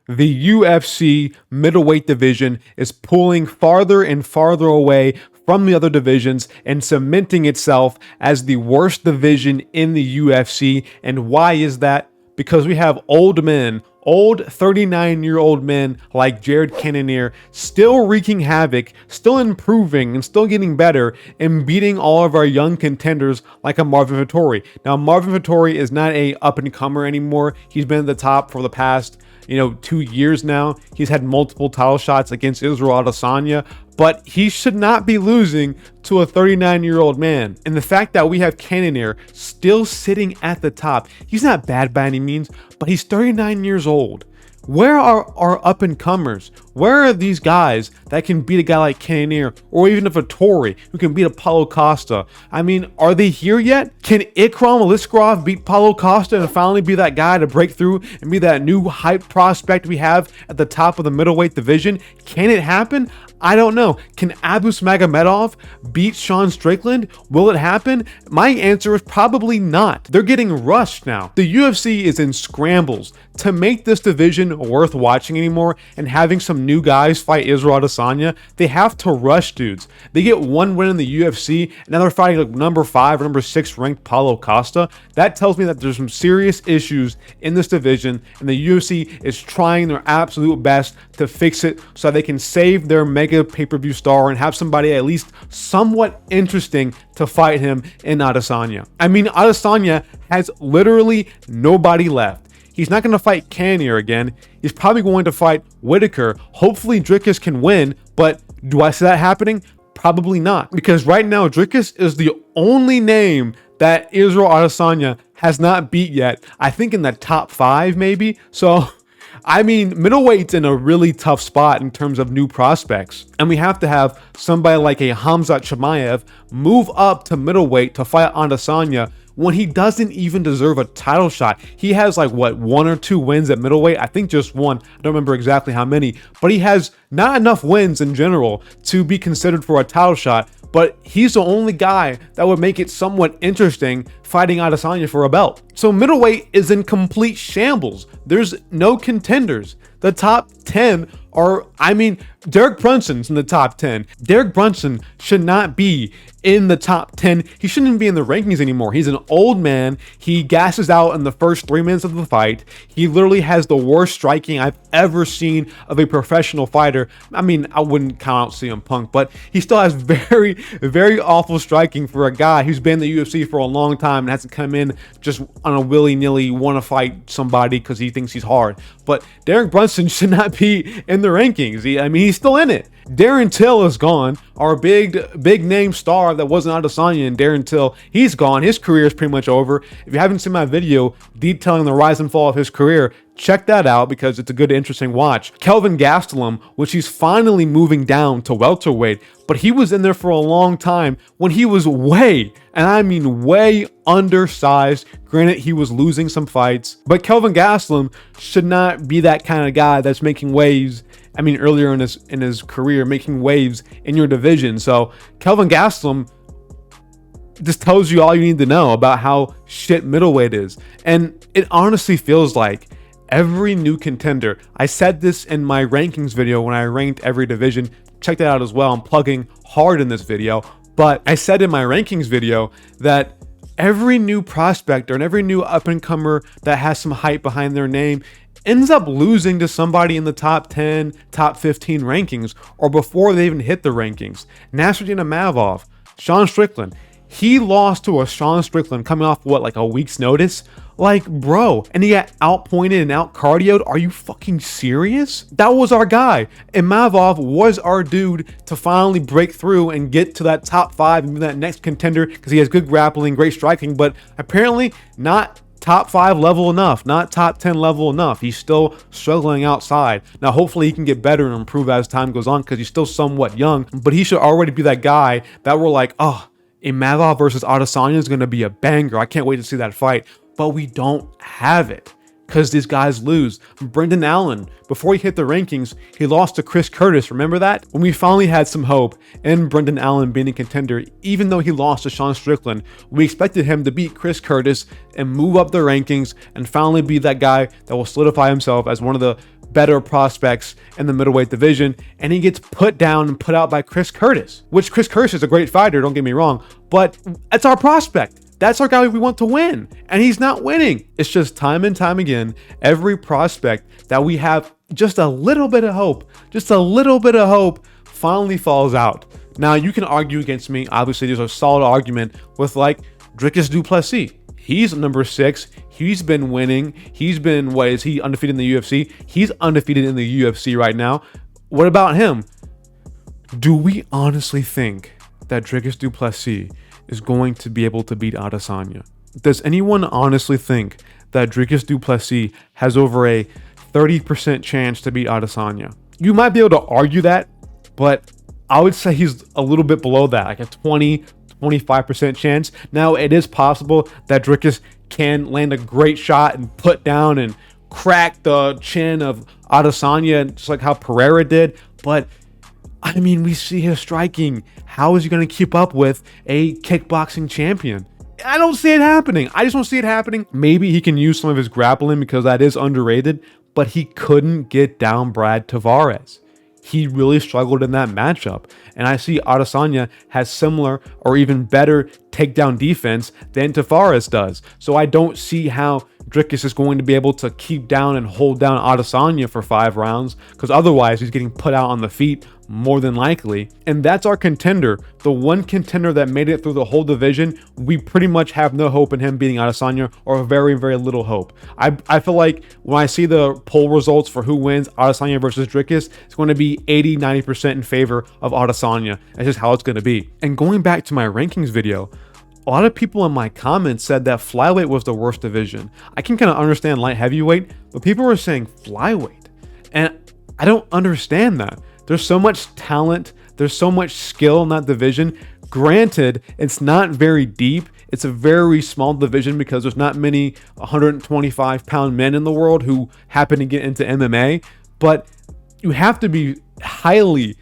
the UFC middleweight division is pulling farther and farther away from the other divisions and cementing itself as the worst division in the UFC. And why is that? Because we have old men, old 39-year-old men like Jared Cannonier still wreaking havoc, still improving and still getting better and beating all of our young contenders like a Marvin Vettori. Now, Marvin Vettori is not a up-and-comer anymore. He's been at the top for the past 2 years now. He's had multiple title shots against Israel Adesanya, but he should not be losing to a 39-year-old man. And the fact that we have Cannonier still sitting at the top, he's not bad by any means, but he's 39 years old. Where are our up-and-comers? Where are these guys that can beat a guy like Cannonier, or even a Vettori who can beat a Paulo Costa? I mean, are they here yet? Can Ikram Aliskerov beat Paulo Costa and finally be that guy to break through and be that new hype prospect we have at the top of the middleweight division? Can it happen? I don't know. Can Abus Magomedov beat Sean Strickland? Will it happen? My answer is probably not. They're getting rushed now. The UFC is in scrambles to make this division worth watching anymore, and having some new guys fight Israel Adesanya, they have to rush dudes. They get one win in the UFC, and now they're fighting like number 5 or number 6 ranked Paulo Costa. That tells me that there's some serious issues in this division, and the UFC is trying their absolute best to fix it so that they can save their mega pay-per-view star and have somebody at least somewhat interesting to fight him in Adesanya. I mean, Adesanya has literally nobody left. He's not going to fight Cannonier again. He's probably going to fight Whitaker. Hopefully Dricus can win, but do I see that happening? Probably not, because right now Dricus is the only name that Israel Adesanya has not beat yet. I think in the top 5 maybe. So I mean, middleweight's in a really tough spot in terms of new prospects. And we have to have somebody like a Khamzat Chimaev move up to middleweight to fight Adesanya when he doesn't even deserve a title shot. He has like, 1 or 2 wins at middleweight? I think just 1. I don't remember exactly how many. But he has not enough wins in general to be considered for a title shot. But he's the only guy that would make it somewhat interesting fighting Adesanya for a belt. So middleweight is in complete shambles. There's no contenders. The top 10 are, Derek Brunson's in the top 10. Derek Brunson should not be in the top 10. He shouldn't be in the rankings anymore. He's an old man. He gasses out in the first 3 minutes of the fight. He literally has the worst striking I've ever seen of a professional fighter. I wouldn't count out CM Punk, but he still has very, very awful striking for a guy who's been in the UFC for a long time and hasn't come in just on a willy-nilly want to fight somebody because he thinks he's hard. But Derek Brunson should not be in the rankings. He's still in it. Darren Till is gone. Our big name star that wasn't Adesanya, and Darren Till, he's gone. His career is pretty much over. If you haven't seen my video detailing the rise and fall of his career, check that out because it's a good, interesting watch. Kelvin Gastelum, which he's finally moving down to welterweight, but he was in there for a long time when he was way undersized. Granted, he was losing some fights, but Kelvin Gastelum should not be that kind of guy that's making waves. Earlier in his career, making waves in your division. So Kelvin Gastelum just tells you all you need to know about how shit middleweight is. And it honestly feels like every new contender, I said this in my rankings video when I ranked every division. Check that out as well. I'm plugging hard in this video. But I said in my rankings video that every new prospector and every new up-and-comer that has some hype behind their name ends up losing to somebody in the top 10, top 15 rankings, or before they even hit the rankings. Nasruddin Imavov, Sean Strickland, he lost to a Sean Strickland coming off like a week's notice. Bro, and he got outpointed and out cardioed. Are you fucking serious? That was our guy. Imavov was our dude to finally break through and get to that top 5 and be that next contender because he has good grappling, great striking, but apparently not top 5 level enough, not top 10 level enough. He's still struggling outside. Now, hopefully he can get better and improve as time goes on because he's still somewhat young, but he should already be that guy that we're like, oh, Imavov versus Adesanya is going to be a banger. I can't wait to see that fight. But we don't have it because these guys lose. Brendan Allen, before he hit the rankings, he lost to Chris Curtis. Remember that? When we finally had some hope in Brendan Allen being a contender, even though he lost to Sean Strickland, we expected him to beat Chris Curtis and move up the rankings and finally be that guy that will solidify himself as one of the better prospects in the middleweight division, and he gets put down and put out by Chris Curtis, which Chris Curtis is a great fighter, don't get me wrong, but that's our prospect. That's our guy we want to win, and he's not winning. It's just time and time again, every prospect that we have just a little bit of hope, finally falls out. Now, you can argue against me. Obviously, there's a solid argument with like Dricus du Plessis. He's number 6. He's been winning. He's been, what is he, undefeated in the UFC? He's undefeated in the UFC right now. What about him? Do we honestly think that Dricus du Plessis is going to be able to beat Adesanya? Does anyone honestly think that Dricus du Plessis has over a 30% chance to beat Adesanya? You might be able to argue that, but I would say he's a little bit below that, like a 20-25% chance. Now, it is possible that Dricus can land a great shot and put down and crack the chin of Adesanya, just like how Pereira did. But I mean, we see his striking. How is he going to keep up with a kickboxing champion? I don't see it happening. I just don't see it happening. Maybe he can use some of his grappling because that is underrated, but he couldn't get down Brad Tavares. He really struggled in that matchup. And I see Adesanya has similar or even better takedown defense than Tavares does. So I don't see how Dricus is going to be able to keep down and hold down Adesanya for 5 rounds, because otherwise he's getting put out on the feet more than likely. And that's our contender. The one contender that made it through the whole division, we pretty much have no hope in him beating Adesanya, or very, very little hope. I feel like when I see the poll results for who wins Adesanya versus Dricus, it's going to be 80-90% in favor of Adesanya. That's just how it's going to be. And going back to my rankings video, a lot of people in my comments said that flyweight was the worst division. I can kind of understand light heavyweight, but people were saying flyweight. And I don't understand that. There's so much talent. There's so much skill in that division. Granted, it's not very deep. It's a very small division because there's not many 125-pound men in the world who happen to get into MMA. But you have to be highly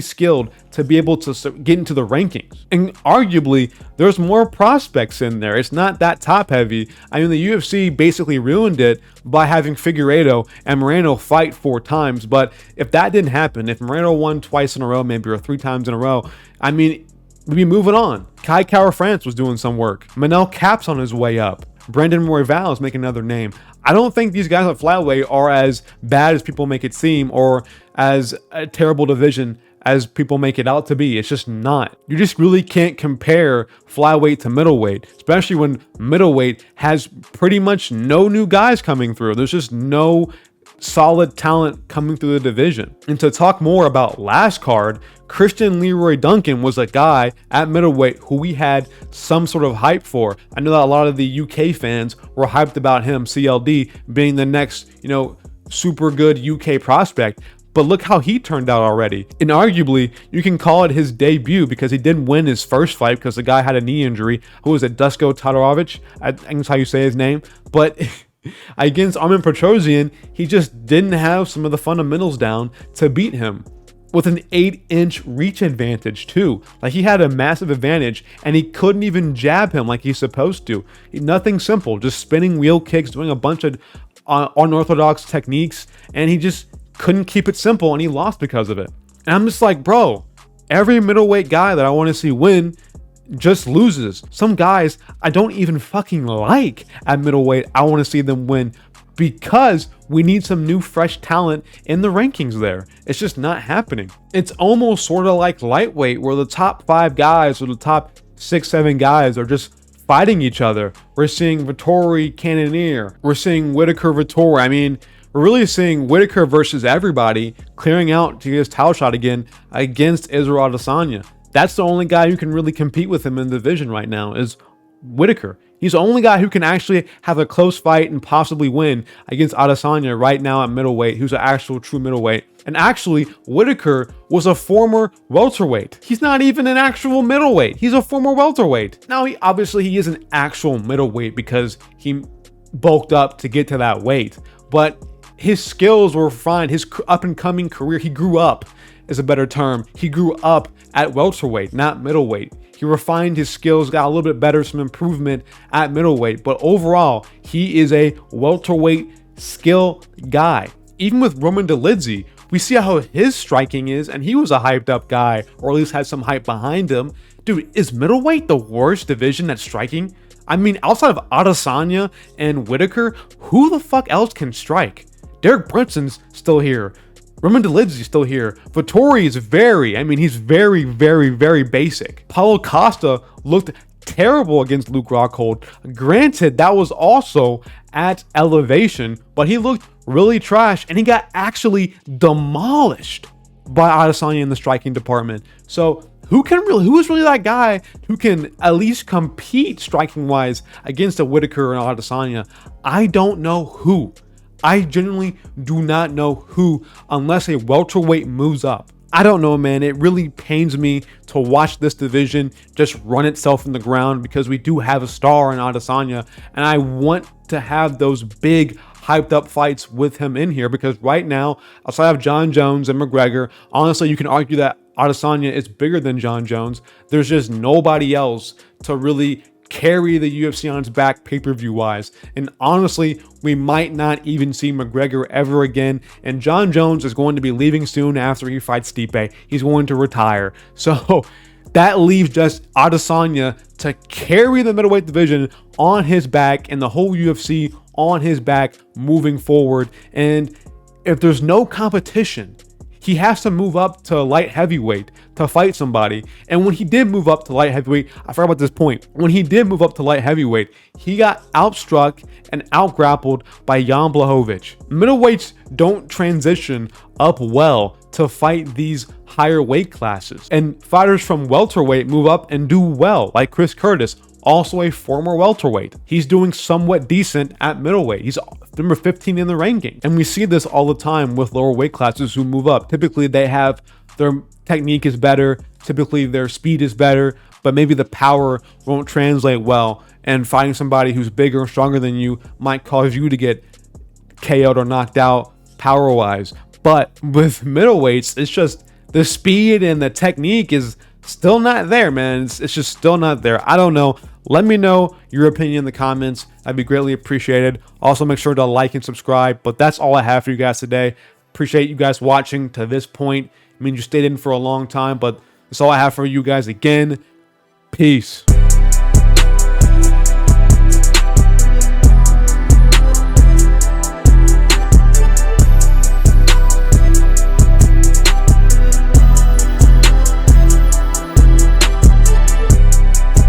skilled to be able to get into the rankings. And arguably, there's more prospects in there. It's not that top heavy. I mean, the UFC basically ruined it by having Figueiredo and Moreno fight 4 times. But if that didn't happen, if Moreno won twice in a row, maybe, or 3 times in a row, I mean, we'd be moving on. Kai Kara-France was doing some work. Manel Cap's on his way up. Brandon Royval is making another name. I don't think these guys at flyweight are as bad as people make it seem, or as a terrible division as people make it out to be. It's just not. You just really can't compare flyweight to middleweight, especially when middleweight has pretty much no new guys coming through. There's just no solid talent coming through the division. And to talk more about last card, Christian Leroy Duncan was a guy at middleweight who we had some sort of hype for. I know that a lot of the UK fans were hyped about him, CLD, being the next, super good UK prospect. But look how he turned out already. And arguably, you can call it his debut because he didn't win his first fight because the guy had a knee injury. Who was it? Dusko Todorovic? I think that's how you say his name. But against Armin Petrosyan, he just didn't have some of the fundamentals down to beat him. With an 8-inch reach advantage too. Like, he had a massive advantage and he couldn't even jab him like he's supposed to. Nothing simple, just spinning wheel kicks, doing a bunch of unorthodox techniques, and he just couldn't keep it simple, and he lost because of it. And I'm just like, bro, every middleweight guy that I want to see win just loses. Some guys I don't even fucking like at middleweight, I want to see them win because we need some new fresh talent in the rankings there. It's just not happening. It's almost sort of like lightweight, where the top 5 guys or the top 6-7 guys are just fighting each other. We're seeing Vettori Cannonier. We're seeing Whitaker Vettori. I mean, we're really seeing Whitaker versus everybody clearing out to get his title shot again against Israel Adesanya. That's the only guy who can really compete with him in the division right now is Whitaker. He's the only guy who can actually have a close fight and possibly win against Adesanya right now at middleweight, who's an actual true middleweight. And actually, Whitaker was a former welterweight. He's not even an actual middleweight. He's a former welterweight. Now, he is an actual middleweight because he bulked up to get to that weight. But his skills were fine. His up-and-coming career, he grew up, is a better term. He grew up at welterweight, not middleweight. He refined his skills, got a little bit better, some improvement at middleweight. But overall, he is a welterweight skill guy. even with Roman Dolidze, we see how his striking is, and he was a hyped up guy, or at least had some hype behind him. Dude, is middleweight the worst division at striking? I mean, outside of Adesanya and Whitaker, who the fuck else can strike? Derek Brunson's still here. Roman Dolidze's still here. Vettori is he's very, very, very basic. Paulo Costa looked terrible against Luke Rockhold. Granted, that was also at elevation, but he looked really trash, and he got actually demolished by Adesanya in the striking department. So who is really that guy who can at least compete striking wise against a Whitaker and Adesanya? I don't know who. I genuinely do not know who, unless a welterweight moves up. I don't know, man. It really pains me to watch this division just run itself in the ground, because we do have a star in Adesanya, and I want to have those big hyped up fights with him in here, because right now, outside of John Jones and McGregor, honestly, you can argue that Adesanya is bigger than John Jones. There's just nobody else to really carry the UFC on its back pay-per-view wise. And honestly, we might not even see McGregor ever again. And John Jones is going to be leaving soon after he fights Stipe. He's going to retire. So that leaves just Adesanya to carry the middleweight division on his back, and the whole UFC on his back moving forward. And if there's no competition, he has to move up to light heavyweight to fight somebody. And when he did move up to light heavyweight, I forgot about this point. When he did move up to light heavyweight, he got outstruck and outgrappled by Jan Blachowicz. Middleweights don't transition up well to fight these higher weight classes. And fighters from welterweight move up and do well, like Chris Curtis, also a former welterweight. He's doing somewhat decent at middleweight. He's number 15 in the ranking. And we see this all the time with lower weight classes who move up. Typically, their technique is better. Typically, their speed is better, but maybe the power won't translate well. And fighting somebody who's bigger and stronger than you might cause you to get KO'd or knocked out power-wise. But with middleweights, it's just the speed and the technique is still not there, man. It's just still not there. I don't know. Let me know your opinion in the comments. That'd be greatly appreciated. Also, make sure to like and subscribe. But that's all I have for you guys today. Appreciate you guys watching to this point. I mean, you stayed in for a long time, but that's all I have for you guys. Again, peace.